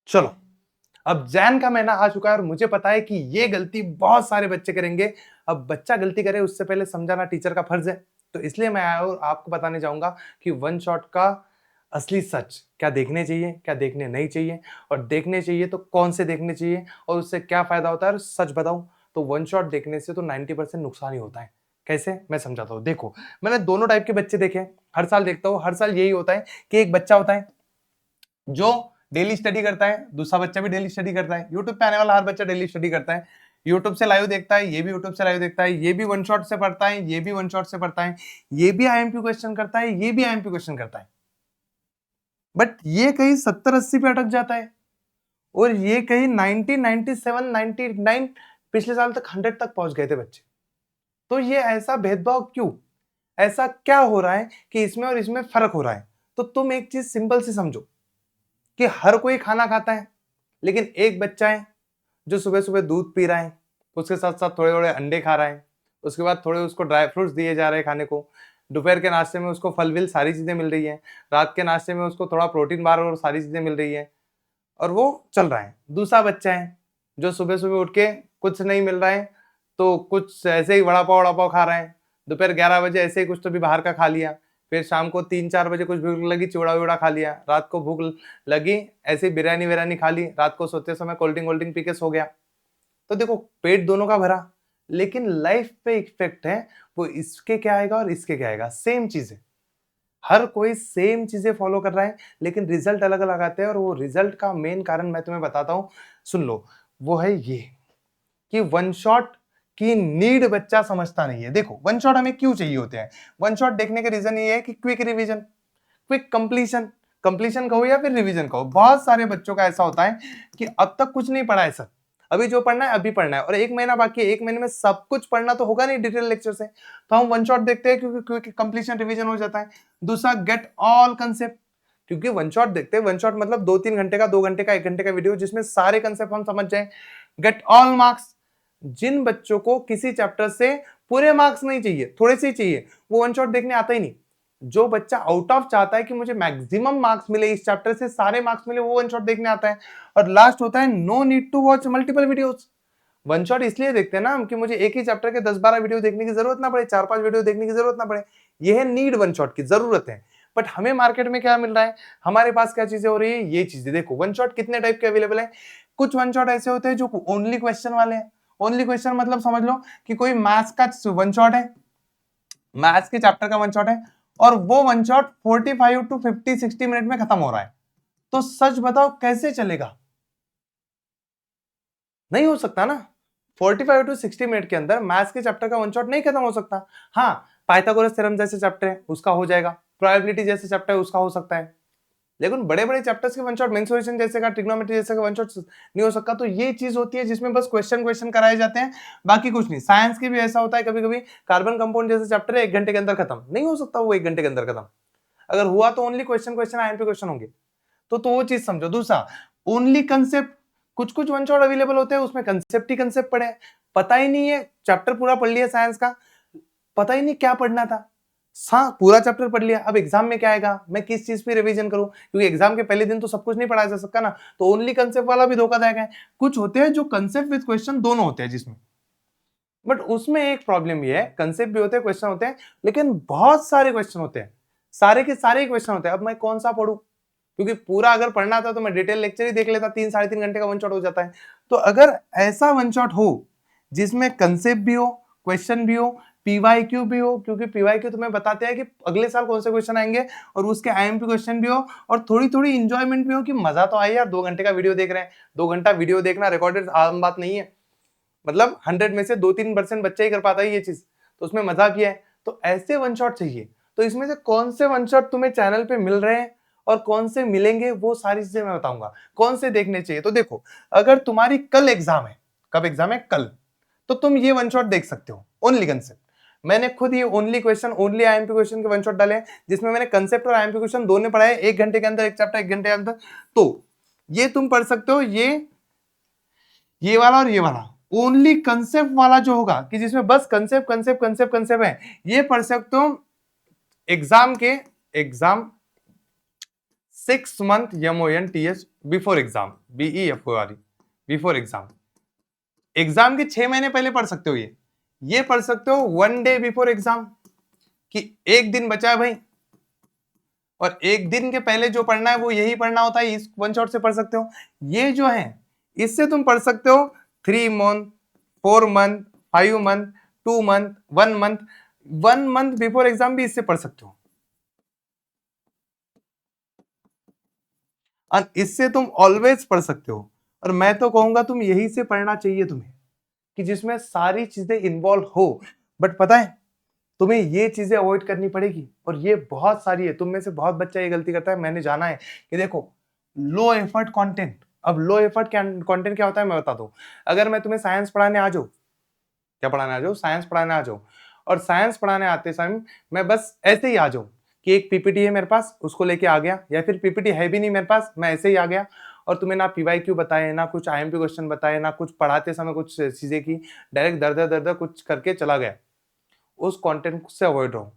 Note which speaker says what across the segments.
Speaker 1: चलो, अब जैन का महीना आ चुका है और मुझे पता है कि ये गलती बहुत सारे बच्चे करेंगे। अब बच्चा गलती करे उससे पहले समझाना टीचर का फर्ज है, तो इसलिए मैं आया हूं आपको बताने जाऊंगा कि वन शॉट का असली सच क्या देखने चाहिए, क्या देखने नहीं चाहिए, और देखने चाहिए तो कौन से देखने चाहिए और उससे क्या फायदा होता है। और सच बताऊं तो वन शॉट देखने से तो 90% नुकसान ही होता है। कैसे, मैं समझाता हूं। देखो, मैंने दोनों टाइप के बच्चे देखे हैं, हर साल देखता हूं। हर साल यही होता है कि एक बच्चा होता है जो डेली स्टडी करता है, दूसरा बच्चा भी डेली स्टडी करता है। यूट्यूब पे आने वाला हर बच्चा डेली स्टडी करता है, यूट्यूब से लाइव देखता है, ये भी यूट्यूब से लाइव देखता है, ये भी वन शॉट से पढ़ता है, ये भी वन शॉट से पढ़ता है, ये भी आईएमपी क्वेश्चन करता है, ये भी आईएमपी क्वेश्चन करता है। बट ये कहीं 70-80 पे अटक जाता है और ये कहीं 90, 97, 99 पिछले साल तक 100 तक पहुंच गए थे बच्चे। तो ये ऐसा भेदभाव क्यों? ऐसा क्या हो रहा है कि इसमें और इसमें फर्क हो रहा है? तो तुम एक चीज सिंपल सी समझो कि हर कोई खाना खाता है, लेकिन एक बच्चा है जो सुबह सुबह दूध पी रहा है, उसके साथ साथ थोड़े थोड़े अंडे खा रहा है, उसके बाद थोड़े उसको ड्राई फ्रूट्स दिए जा रहे हैं खाने को, दोपहर के नाश्ते में उसको फल विल सारी चीजें मिल रही है, रात के नाश्ते में उसको थोड़ा प्रोटीन बार और सारी चीजें मिल रही है, और वो चल रहा है। दूसरा बच्चा है जो सुबह सुबह उठ के कुछ नहीं मिल रहा है तो कुछ ऐसे ही वड़ा पाव खा रहा है, दोपहर 11 बजे ऐसे ही कुछ तो भी बाहर का खा लिया, फिर शाम को 3-4 बजे कुछ भूख लगी चिवड़ा विवड़ा खा लिया, रात को भूख लगी ऐसे बिरयानी विरयानी खा ली, रात को सोते समय कोल्ड ड्रिंक वोल्ड ड्रिंक पी के सो गया। तो देखो, पेट दोनों का भरा, लेकिन लाइफ पे इफेक्ट है वो इसके क्या आएगा और इसके क्या आएगा। सेम चीज है, हर कोई सेम चीजें फॉलो कर रहा है, लेकिन रिजल्ट अलग अलग आते हैं। और वो रिजल्ट का मेन कारण मैं तुम्हें बताता हूं, सुन लो। वो है ये कि वन शॉट की नीड बच्चा समझता नहीं है। देखो, वन शॉट हमें क्यों चाहिए होते हैं? वन शॉट देखने का रीजन ये है कि quick revision, quick completion, completion कहो या फिर रिवीजन कहो। बहुत सारे बच्चों का ऐसा होता है कि अब तक कुछ नहीं पढ़ा है सर, अभी जो पढ़ना है अभी पढ़ना है, और 1 महीना बाकी है, 1 महीने में सब कुछ पढ़ना तो होगा नहीं डिटेल लेक्चर से, तो हम वन शॉट देखते हैं क्योंकि क्विक कंप्लीशन रिवीजन हो जाता है। दूसरा, गेट ऑल कंसेप्ट, क्योंकि वन शॉट देखते हैं, वन शॉट मतलब 2-3 घंटे का, 2 घंटे का, 1 घंटे का वीडियो जिसमें सारे कंसेप्ट हम समझ जाए। गेट ऑल मार्क्स, जिन बच्चों को किसी चैप्टर से पूरे मार्क्स नहीं चाहिए, थोड़े से ही चाहिए, वो वन शॉट देखने आता ही नहीं। जो बच्चा आउट ऑफ चाहता है कि मुझे मैक्सिमम मार्क्स मिले, इस चैप्टर से सारे मार्क्स मिले, वो वन शॉट देखने आता है। और लास्ट होता है no need to watch multiple videos. One shot इसलिए देखते हैं ना हम कि मुझे एक ही चैप्टर के 10-12 वीडियो देखने की जरूरत ना पड़े, 4-5 वीडियो देखने की जरूरत ना पड़े। ये है नीड, वन शॉट की जरूरत है। बट हमें मार्केट में क्या मिल रहा है, हमारे पास क्या चीजें हो रही है, ये चीजें देखो। वन शॉट कितने टाइप के अवेलेबल है? कुछ वन शॉट ऐसे होते हैं जो ओनली क्वेश्चन वाले हैं। ओनली क्वेश्चन मतलब समझ लो कि कोई मैथ्स का वन शॉट है, मैथ्स के चैप्टर का वन शॉट है, और वो वन शॉट 45 to 50-60 मिनट में खत्म हो रहा है। तो सच बताओ कैसे चलेगा? नहीं हो सकता ना। 45 to 60 मिनट के अंदर मैथ्स के चैप्टर का वन शॉट नहीं खत्म हो सकता। हाँ, पाइथागोरस थ्योरम जैसे चैप्टर है उसका हो जाएगा, प्रोबेबिलिटी जैसे चैप्टर है उसका हो सकता है, लेकिन बड़े बड़े चैप्टर्स के वन शॉट, मेंसुरेशन जैसे का, ट्रिग्नोमेट्री जैसे का वन शॉट नहीं हो सकता। तो ये चीज होती है जिसमें बस क्वेश्चन क्वेश्चन कराए जाते हैं, बाकी कुछ नहीं। साइंस की भी ऐसा होता है कभी कभी, कार्बन कंपाउंड जैसे चैप्टर है 1 घंटे के अंदर खत्म नहीं हो सकता, वो 1 घंटे के अंदर खत्म। अगर हुआ तो only question question IMP question होंगे। तो वो चीज समझो। दूसरा, ओनली कंसेप्ट, कुछ कुछ वन शॉट अवेलेबल होते हैं उसमें कंसेप्ट ही कंसेप्ट पढ़े, पता ही नहीं है, चैप्टर पूरा पढ़ लिया साइंस का, पता ही नहीं क्या पढ़ना था। हाँ, पूरा चैप्टर पढ़ लिया, अब एग्जाम में क्या आएगा, मैं किस चीज पे रिवीजन करूं, क्योंकि एग्जाम के पहले दिन तो सब कुछ नहीं पढ़ाया जा सकता ना। तो ओनली कंसेप्ट वाला भी धोखादायक है। कुछ होते हैं जो कंसेप्ट विद क्वेश्चन दोनों होते हैं जिसमें, बट उसमें एक प्रॉब्लम ये है, कंसेप्ट भी होते हैं क्वेश्चन होते हैं, लेकिन बहुत सारे क्वेश्चन होते हैं, सारे के सारे क्वेश्चन होते हैं। अब मैं कौन सा पढ़ूं, क्योंकि पूरा अगर पढ़ना था तो मैं डिटेल लेक्चर ही देख लेता, 3-3.5 घंटे का वन शॉट हो जाता है। तो अगर ऐसा वन शॉट हो जिसमें कंसेप्ट भी हो, क्वेश्चन भी हो, पीवाईक्यू भी हो, क्योंकि पीवाईक्यू तुम्हें बताते हैं कि अगले साल कौन से क्वेश्चन आएंगे, और उसके आईएमपी क्वेश्चन भी हो, और थोड़ी थोड़ी इंजॉयमेंट भी हो कि मजा तो आए यार, 2 घंटे का वीडियो देख रहे हैं। 2 घंटा वीडियो देखना रिकॉर्डेड आम बात नहीं है, मतलब 100 में से 2-3% बच्चा ही कर पाता है ये चीज, तो उसमें मजा भी है। तो ऐसे वन शॉट चाहिए। तो इसमें से कौन से वन शॉट तुम्हें चैनल पे मिल रहे हैं और कौन से मिलेंगे, वो सारी चीजें मैं बताऊंगा, कौन से देखने चाहिए। तो देखो, अगर तुम्हारी कल एग्जाम है, कब एग्जाम है? कल, तो तुम ये वन शॉट देख सकते हो, ओनली कंसेप्ट। मैंने खुद ये only question, only IMP question के वन शॉट डाले हैं, जिसमें मैंने कंसेप्ट और आईएमपी क्वेश्चन दोनों पढ़ाए 1 घंटे के अंदर, एक चैप्टर 1 घंटे के अंदर। तो ये तुम पढ़ सकते हो, ये वाला और ये वाला। ओनली कंसेप्ट वाला जो होगा कि जिसमें बस कंसेप्ट कंसेप्ट कंसेप्ट कंसेप्ट है, ये पढ़ सकते हो exam 6 month MONTS before exam, BEFORE, before exam. Exam के 6 महीने पहले पढ़ सकते हो ये पढ़ सकते हो 1 डे बिफोर एग्जाम, कि एक दिन बचा है भाई, और एक दिन के पहले जो पढ़ना है वो यही पढ़ना होता है, इस वन शॉट से पढ़ सकते हो। ये जो है इससे तुम पढ़ सकते हो 3 month, 4 month, 5 month, 2 month, 1 month, 1 month before exam भी इससे पढ़ सकते हो। और इससे तुम ऑलवेज पढ़ सकते हो। और मैं तो कहूंगा तुम यही से पढ़ना चाहिए तुम्हें, कि जिसमें सारी चीजें इन्वॉल्व हो। बट पता है तुम्हें ये चीजें अवॉइड करनी पड़ेगी, और ये बहुत सारी है। तुम में से बहुत बच्चा ये गलती करता है, मैंने जाना है कि देखो लो एफर्ट कंटेंट। अब लो एफर्ट कंटेंट क्या होता है मैं बताता हूं। अगर मैं तुम्हें साइंस पढ़ाने आ जाऊं, क्या पढ़ाने आ जाऊं, साइंस पढ़ाने आ जाऊं, और साइंस पढ़ाने आते समय मैं बस ऐसे ही आ जाऊं कि एक पीपीटी है मेरे पास, उसको लेके आ गया, या फिर पीपीटी है भी नहीं मेरे पास, मैं ऐसे ही आ गया, और तुम्हें ना पीवाईक्यू बताए, ना कुछ आईएमपी क्वेश्चन बताए, ना कुछ पढ़ाते समय कुछ चीजें की, डायरेक्ट दर दर कुछ करके चला गया, उस कंटेंट से अवॉइड रहो।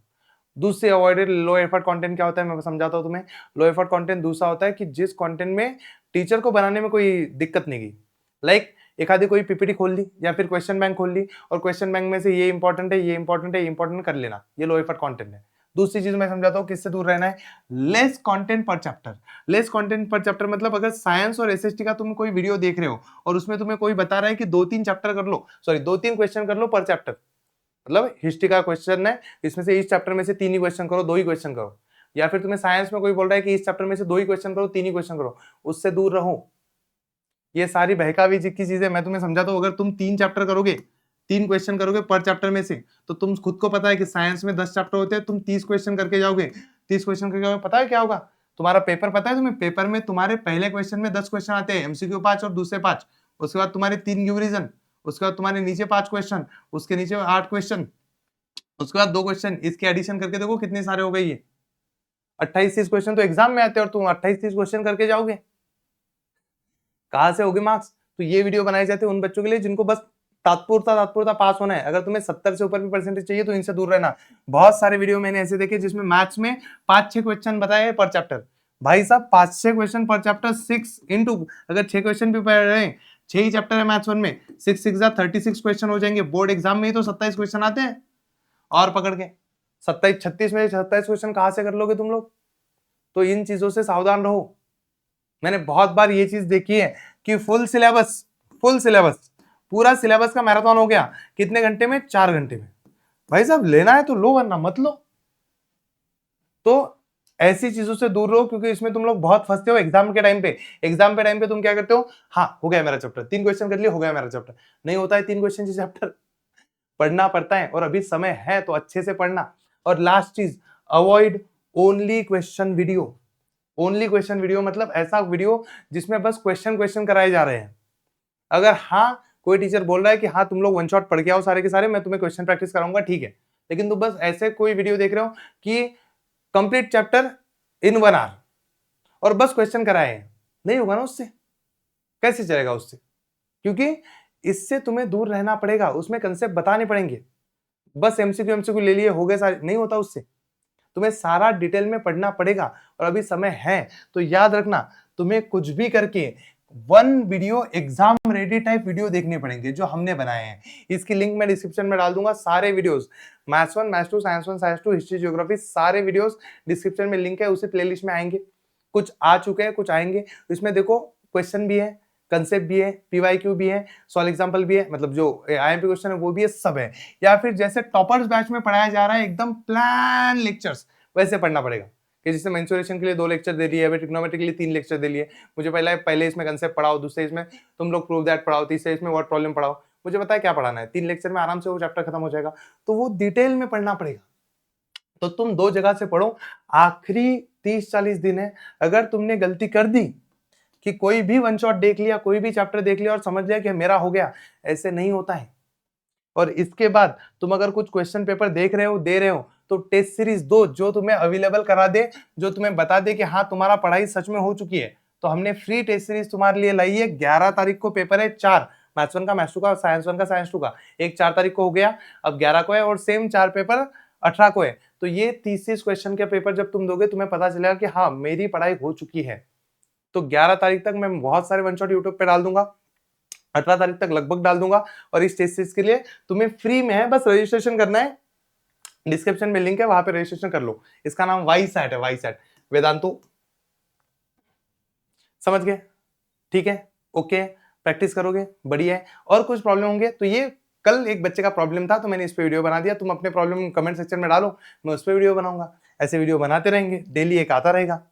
Speaker 1: दूसरी अवॉइडेड लो एफर्ट कंटेंट क्या होता है मैं समझाता हूं तुम्हें। लो एफर्ट कंटेंट दूसरा होता है कि जिस कंटेंट में टीचर को बनाने में कोई दिक्कत नहीं की, लाइक एक आधी कोई पीपीटी खोल ली या फिर क्वेश्चन बैंक खोल ली, और क्वेश्चन बैंक में से ये इंपॉर्टेंट है, ये इंपॉर्टेंट है, ये इंपॉर्टेंट कर लेना, ये लो एफर्ट कंटेंट है। दूसरी चीज मैं समझाता हूँ किससे दूर रहना है, लेस कंटेंट पर चैप्टर। लेस कंटेंट पर चैप्टर मतलब अगर साइंस और एसएसटी का तुम कोई वीडियो देख रहे हो और उसमें तुम्हें कोई बता रहा है कि 2-3 चैप्टर कर लो, सॉरी 2-3 क्वेश्चन कर लो पर चैप्टर, मतलब हिस्ट्री का क्वेश्चन है, इसमें से इस चैप्टर में से 3 ही क्वेश्चन करो, 2 ही क्वेश्चन करो, या फिर तुम्हें साइंस में कोई बोल रहा है कि इस चैप्टर में से 2 ही क्वेश्चन करो, 3 ही क्वेश्चन करो, उससे दूर रहो। ये सारी बहकावी की चीजें मैं तुम्हें समझाता हूं। अगर तुम 3 चैप्टर करोगे, 3 क्वेश्चन करोगे पर चैप्टर में से, तो तुम खुद को पता है कि साइंस में 10 चैप्टर होते हैं, तुम 30 क्वेश्चन करके जाओगे, 30 क्वेश्चन करके जाओगे, पता है क्या होगा तुम्हारा पेपर, पता है तुम्हें पेपर में तुम्हारे पहले क्वेश्चन में 10 क्वेश्चन आते हैं, एमसीक्यू 5 और दूसरे 5, उसके बाद तुम्हारे 3 गिव रीजन, उसके बाद तुम्हारे नीचे 5 क्वेश्चन, उसके नीचे 8 क्वेश्चन, उसके बाद 2 क्वेश्चन, इसके एडिशन करके देखो कितने सारे हो गए ये 28-30 क्वेश्चन तो एग्जाम में आते हैं, और तुम 28-30 क्वेश्चन करके जाओगे, कहां से होगे मार्क्स। तो ये वीडियो बनाए जाते हैं उन बच्चों के लिए जिनको बस तात्पुरता पास होना है। अगर तुम्हें 70 से ऊपर भी परसेंटेज चाहिए तो इनसे दूर रहना। बहुत सारे वीडियो मैंने ऐसे देखे जिसमें मैथ्स में 5-6 क्वेश्चन बताए पर चैप्टर। भाई साहब 5-6 क्वेश्चन पर चैप्टर, 6 इंटू अगर 6 क्वेश्चन भी पढ़ रहे हैं, 6 ही चैप्टर है मैथ्स 1 में, 6 क्वेश्चन हो जाएंगे। बोर्ड एग्जाम में ही तो 27 क्वेश्चन आते हैं, और पकड़ के 27-36 में 27 क्वेश्चन कहां से कर लोगे तुम लोग। तो इन चीजों से सावधान रहो। मैंने बहुत बार ये चीज देखी है कि फुल सिलेबस पूरा सिलेबस का मैराथन हो गया, कितने घंटे में, 4 घंटे में। भाई साहब लेना है तो लो, वरना मत लो। तो ऐसी चीजों से दूर रहो, क्योंकि इसमें तुम लोग बहुत फंसते हो एग्जाम के टाइम पे। एग्जाम पे टाइम पे तुम क्या करते हो, हाँ हो गया मेरा चैप्टर, 3 क्वेश्चन कर लिए, हो गया मेरा चैप्टर। नहीं होता है 3 क्वेश्चन चैप्टर, पढ़ना पड़ता है, और अभी समय है तो अच्छे से पढ़ना। और लास्ट चीज, avoid only question video. Only question video मतलब ऐसा वीडियो जिसमें बस क्वेश्चन क्वेश्चन कराए जा रहे हैं। अगर हाँ कोई टीचर बोल रहा है कि हाँ तुम लोग वन शॉट पढ़ के आओ सारे के सारे, मैं तुम्हें क्वेश्चन प्रैक्टिस कराऊंगा, ठीक है, लेकिन तुम बस ऐसे कोई वीडियो देख रहे हो कि कंप्लीट चैप्टर इन 1 आवर और बस क्वेश्चन कराए हैं, नहीं होगा ना उससे, कैसे चलेगा उससे। क्योंकि इससे तुम्हें दूर रहना पड़ेगा, उसमें कंसेप्ट बताने पड़ेंगे। बस एमसीक्यू ले लिए, हो गए सारे, नहीं होता उससे। तुम्हें सारा डिटेल में पढ़ना पड़ेगा, और अभी समय है तो याद रखना, तुम्हें कुछ भी करके 1 video exam ready type video देखने पड़ेंगे जो हमने बनाए हैं। इसकी लिंक मैं डिस्क्रिप्शन में डाल दूंगा, सारे videos, maths 1, maths 2, science 1, science 2, history, geography, सारे वीडियोस डिस्क्रिप्शन में लिंक है, उसी प्लेलिस्ट में आएंगे। कुछ आ चुके हैं, कुछ आएंगे। इसमें देखो क्वेश्चन भी है, कंसेप्ट भी है, पीवाईक्यू भी है, सॉल्व एग्जांपल भी है, मतलब जो आईएमपी क्वेश्चन है वो भी है, सब है। या फिर जैसे टॉपर्स बैच में पढ़ाया जा रहा है एकदम प्लान लेक्चर्स, वैसे पढ़ना पड़ेगा। कि जैसे मेंसुरेशन के लिए 2 लेक्चर दे दिए, अभी ट्रिग्नोमेट्री के लिए 3 लेक्चर दे लिए। मुझे पहले इसमें कंसेप्ट पढ़ाओ, दूसरे इसमें तुम लोग प्रूव दैट पढ़ाओ, तीसरे इसमें वर्ड प्रॉब्लम पढ़ाओ। मुझे पता है क्या पढ़ाना है, 3 लेक्चर में आराम से वो चैप्टर खत्म हो जाएगा। तो वो डिटेल में पढ़ना पड़ेगा। तो तुम 2 जगह से पढ़ो। आखिरी 30-40 दिन है, अगर तुमने गलती कर दी कि कोई भी वन शॉट देख लिया, कोई भी चैप्टर देख लिया और समझ लिया कि मेरा हो गया, ऐसे नहीं होता है। और इसके बाद तुम अगर कुछ क्वेश्चन पेपर देख रहे हो, दे रहे हो, तो टेस्ट सीरीज दो जो तुम्हें अवेलेबल करा दे, जो तुम्हें बता दे कि हाँ तुम्हारा पढ़ाई सच में हो चुकी है। तो हमने फ्री टेस्ट सीरीज तुम्हारे लिए लाई है। 11 तारीख को पेपर है, 4 मैथ्स 1 का, मैथ्स 2 का, साइंस 1 का, साइंस 2 का। एक 4 तारीख को हो गया, अब 11 को है, और सेम 4 पेपर 18 को है। तो ये 30 क्वेश्चन के पेपर जब तुम दोगे, तुम्हें पता चलेगा कि हाँ मेरी पढ़ाई हो चुकी है। तो 11 तारीख तक मैं बहुत सारे वन शॉट यूट्यूब पे डाल दूंगा, 18 तारीख तक लगभग डाल दूंगा। और इस टेस्ट के लिए तुम्हें फ्री में है, बस रजिस्ट्रेशन करना है, डिस्क्रिप्शन में लिंक है, वहां पे रजिस्ट्रेशन कर लो। इसका नाम वाई सैट है, वाई सैट वेदांतु, समझ गए? ठीक है, ओके, प्रैक्टिस करोगे, बढ़िया है। और कुछ प्रॉब्लम होंगे तो ये कल एक बच्चे का प्रॉब्लम था तो मैंने इस पे वीडियो बना दिया, तुम अपने प्रॉब्लम कमेंट सेक्शन में डालो, मैं उस पे वीडियो बनाऊंगा। ऐसे वीडियो बनाते रहेंगे, डेली एक आता रहेगा।